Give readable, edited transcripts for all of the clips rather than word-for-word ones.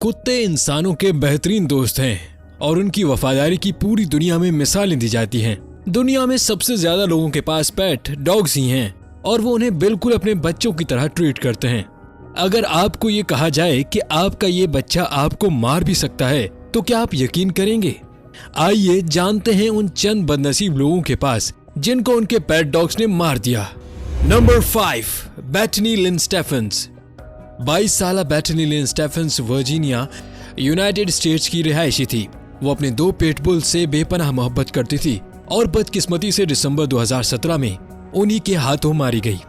कुत्ते इंसानों के बेहतरीन दोस्त हैं और उनकी वफादारी की पूरी दुनिया में मिसालें दी जाती हैं। दुनिया में सबसे ज्यादा लोगों के पास पेट डॉग्स ही हैं और वो उन्हें बिल्कुल अपने बच्चों की तरह ट्रीट करते हैं। अगर आपको ये कहा जाए कि आपका ये बच्चा आपको मार भी सकता है तो क्या आप यकीन करेंगे? आइए जानते हैं उन चंद बदनसीब लोगों के पास जिनको उनके पेट डॉग्स ने मार दिया। नंबर 5, बेथनी लिन स्टेफेंस। 22 साल बेथनी लिन स्टेफेंस वर्जीनिया, यूनाइटेड स्टेट्स की रिहायशी थी। वो अपने 2 पिटबुल से बेपनाह मोहब्बत करती थी और बदकिस्मती से दिसंबर 2017 में उन्हीं के हाथों मारी गई।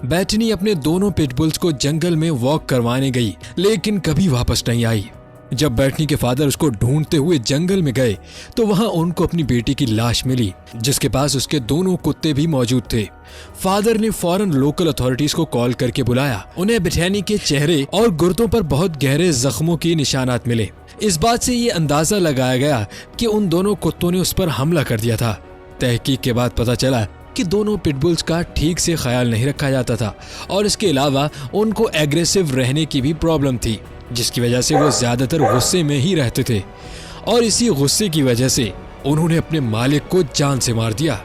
बेथनी अपने दोनों पिटबुल्स को जंगल में वॉक करवाने गई लेकिन कभी वापस नहीं आई। जब बेथनी के फादर उसको ढूंढते हुए जंगल में गए तो वहां उनको अपनी बेटी की लाश मिली जिसके पास उसके दोनों कुत्ते भी मौजूद थे। फादर ने फौरन लोकल अथॉरिटीज को कॉल करके बुलाया। उन्हें बेथनी के चेहरे और गुर्दों पर बहुत गहरे जख्मों के निशानात मिले। इस बात से ये अंदाजा लगाया गया कि उन दोनों कुत्तों ने उस पर हमला कर दिया था। तहकीक के बाद पता चला कि दोनों पिटबुल्स का ठीक से ख्याल नहीं रखा जाता था और इसके अलावा उनको एग्रेसिव रहने की भी प्रॉब्लम थी जिसकी वजह से वो ज्यादातर गुस्से में ही रहते थे और इसी गुस्से की वजह से उन्होंने अपने मालिक को जान से मार दिया।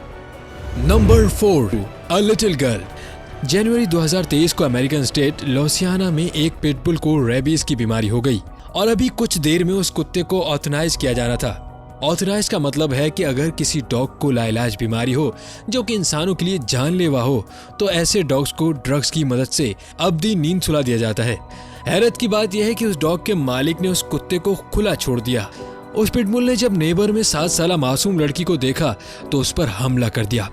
Number 4, a little girl. जनवरी 2023 को अमेरिकन स्टेट लुइसियाना में एक पिटबुल को रेबीज की बीमारी हो गई और अभी कुछ देर में उस कुत्ते को ऑथराइज किया जाना था। ऑथराइज का मतलब है कि अगर किसी डॉग को लाइलाज बीमारी हो जो कि इंसानों के लिए जानलेवा हो तो ऐसे डॉग्स को ड्रग्स की मदद से अब्दी नींद सुला दिया जाता है। हैरत की बात यह है कि उस डॉग के मालिक ने उस कुत्ते को खुला छोड़ दिया। उस पिटबुल ने जब नेबर में 7 साल मासूम लड़की को देखा तो उस पर हमला कर दिया।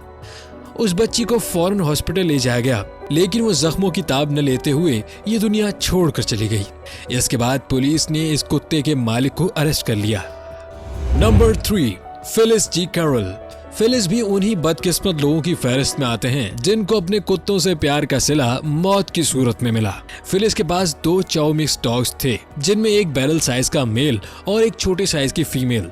उस बच्ची को फौरन हॉस्पिटल ले जाया गया लेकिन वो जख्मों की ताब न लेते हुए ये दुनिया छोड़कर चली गई। इसके बाद पुलिस ने इस कुत्ते के मालिक को अरेस्ट कर लिया। नंबर 3, फिलिस जी कैरल। फिलिस भी उन्हीं बदकिस्मत लोगों की फहरिस्त में आते हैं जिनको अपने कुत्तों से प्यार का सिला मौत की सूरत में मिला। फिलिस के पास 2 चाउ मिक्स डॉग्स थे जिनमें एक बैरल साइज का मेल और एक छोटे साइज की फीमेल।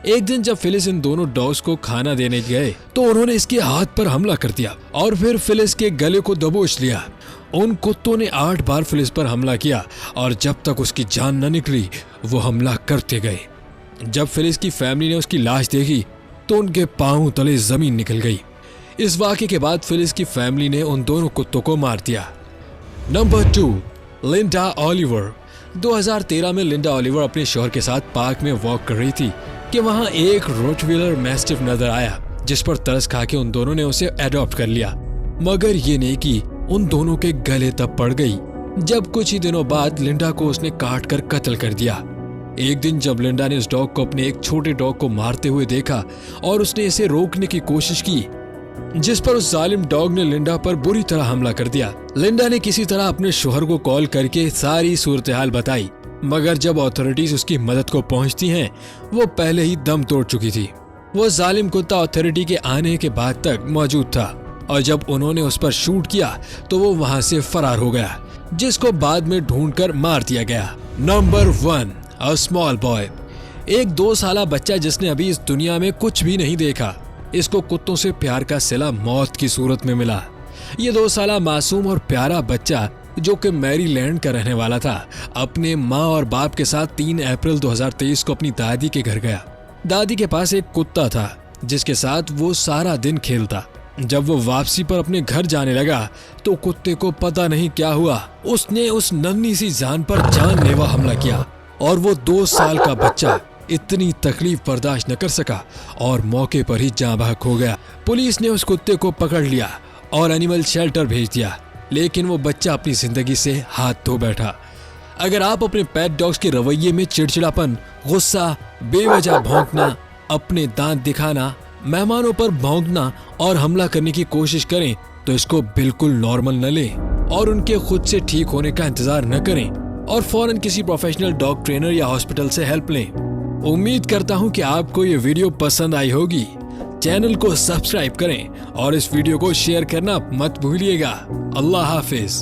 एक दिन जब फिलिस इन दोनों डॉग्स को खाना देने गए तो उन्होंने इसके हाथ पर हमला कर दिया और फिर फिलिस के गले को दबोच लिया। उन कुत्तों ने 8 बार फिलिस पर हमला किया और जब तक उसकी जान न निकली वो हमला करते गए। जब फिलिस की फैमिली ने उसकी लाश देखी तो उनके पांव तले जमीन निकल गई। इस वाक़े के बाद फिलिस की फैमिली ने उन दोनों कुत्तों को मार दिया। Number 2, Linda Oliver. 2013 में लिंडा ओलिवर अपने शौहर के साथ पार्क में वॉक कर रही थी कि वहां एक रोटवीलर मैस्टिफ नजर आया जिस पर तरस खा के उन दोनों ने उसे अडॉप्ट कर लिया। मगर ये नहीं कि उन दोनों के गले तब पड़ गई जब कुछ ही दिनों बाद लिंडा को उसने काट कर कत्ल कर दिया। एक दिन जब लिंडा ने उस डॉग को अपने एक छोटे डॉग को मारते हुए देखा और उसने इसे रोकने की कोशिश की जिस पर उस जालिम डॉग ने लिंडा पर बुरी तरह हमला कर दिया। लिंडा ने किसी तरह अपने शोहर को कॉल करके सारी सूरत-ए-हाल बताई मगर जब अथॉरिटीज उसकी मदद को पहुंचती हैं वो पहले ही दम तोड़ चुकी थी। वो जालिम कुत्ता अथॉरिटी के आने के बाद तक मौजूद था और जब उन्होंने उस पर शूट किया तो वो वहां से फरार हो गया जिसको बाद में ढूंढकर मार दिया गया। Number 1, a small boy. एक 2 साल बच्चा जिसने अभी इस दुनिया में कुछ भी नहीं देखा, इसको कुत्तों से प्यार का सिला मौत की सूरत में मिला। ये 2 साल मासूम और प्यारा बच्चा जो कि मैरीलैंड का रहने वाला था अपने माँ और बाप के साथ 3 अप्रैल 2023 को अपनी दादी के घर गया। दादी के पास एक कुत्ता था जिसके साथ वो सारा दिन खेलता। जब वो वापसी पर अपने घर जाने लगा तो कुत्ते को पता नहीं क्या हुआ, उसने उस नन्ही सी जान पर जानलेवा हमला किया और वो 2 साल का बच्चा इतनी तकलीफ बर्दाश्त न कर सका और मौके पर ही जाँ बहक हो गया। पुलिस ने उस कुत्ते को पकड़ लिया और एनिमल शेल्टर भेज दिया लेकिन वो बच्चा अपनी जिंदगी से हाथ धो बैठा। अगर आप अपने पेट डॉग्स के रवैये में चिड़चिड़ापन, गुस्सा, बेवजह भौंकना, अपने दांत दिखाना, मेहमानों पर भौंकना और हमला करने की कोशिश करें तो इसको बिल्कुल नॉर्मल न लें और उनके खुद से ठीक होने का इंतजार न करें और फौरन किसी प्रोफेशनल डॉग ट्रेनर या हॉस्पिटल से हेल्प लें। उम्मीद करता हूं कि आपको ये वीडियो पसंद आई होगी। चैनल को सब्सक्राइब करें और इस वीडियो को शेयर करना मत भूलिएगा। अल्लाह हाफिज।